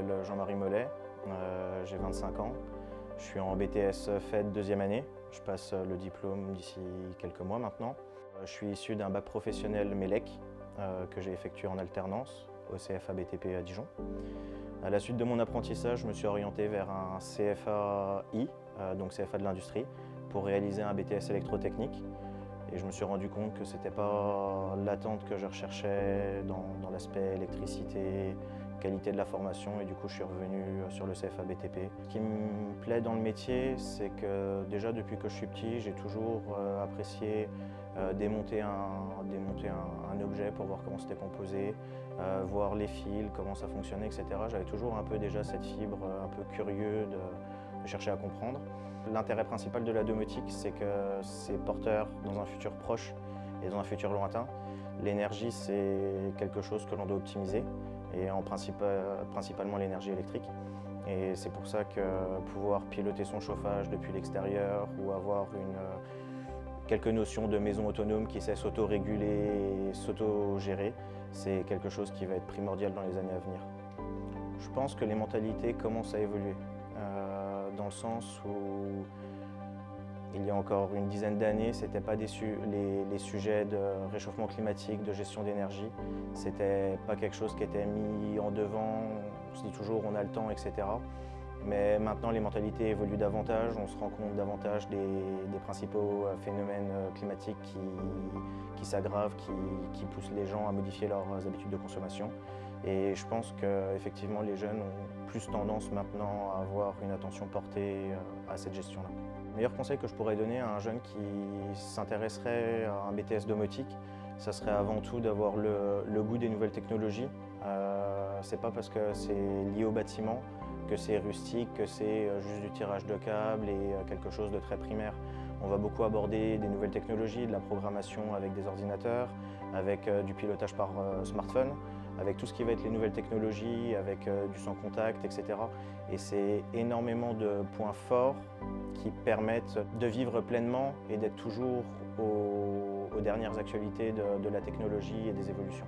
m'appelle Jean-Marie Mollet, j'ai 25 ans. Je suis en BTS FED deuxième année. Je passe le diplôme d'ici quelques mois maintenant. Je suis issu d'un bac professionnel MELEC que j'ai effectué en alternance au CFA BTP à Dijon. À la suite de mon apprentissage, je me suis orienté vers un CFA-I, donc CFA de l'industrie, pour réaliser un BTS électrotechnique. Et je me suis rendu compte que ce n'était pas l'attente que je recherchais dans l'aspect électricité, qualité de la formation, et du coup je suis revenu sur le CFA BTP. Ce qui me plaît dans le métier, c'est que déjà depuis que je suis petit, j'ai toujours apprécié démonter un objet pour voir comment c'était composé, voir les fils, comment ça fonctionnait, etc. J'avais toujours un peu déjà cette fibre un peu curieux de chercher à comprendre. L'intérêt principal de la domotique, c'est que c'est porteur dans un futur proche et dans un futur lointain. L'énergie, c'est quelque chose que l'on doit optimiser, et principalement l'énergie électrique. Et c'est pour ça que pouvoir piloter son chauffage depuis l'extérieur ou avoir quelques notions de maison autonome qui sait s'auto-réguler et s'auto-gérer, c'est quelque chose qui va être primordial dans les années à venir. Je pense que les mentalités commencent à évoluer, dans le sens où il y a encore une dizaine d'années, ce n'étaient pas les sujets de réchauffement climatique, de gestion d'énergie. Ce n'était pas quelque chose qui était mis en devant, on se dit toujours on a le temps, etc. Mais maintenant, les mentalités évoluent davantage, on se rend compte davantage des principaux phénomènes climatiques qui s'aggravent, qui poussent les gens à modifier leurs habitudes de consommation. Et je pense qu'effectivement, les jeunes ont plus tendance maintenant à avoir une attention portée à cette gestion-là. Le meilleur conseil que je pourrais donner à un jeune qui s'intéresserait à un BTS domotique, ça serait avant tout d'avoir le goût des nouvelles technologies. C'est pas parce que c'est lié au bâtiment que c'est rustique, que c'est juste du tirage de câbles et quelque chose de très primaire. On va beaucoup aborder des nouvelles technologies, de la programmation avec des ordinateurs, avec du pilotage par smartphone, avec tout ce qui va être les nouvelles technologies, avec du sans contact, etc. Et c'est énormément de points forts qui permettent de vivre pleinement et d'être toujours aux dernières actualités de la technologie et des évolutions.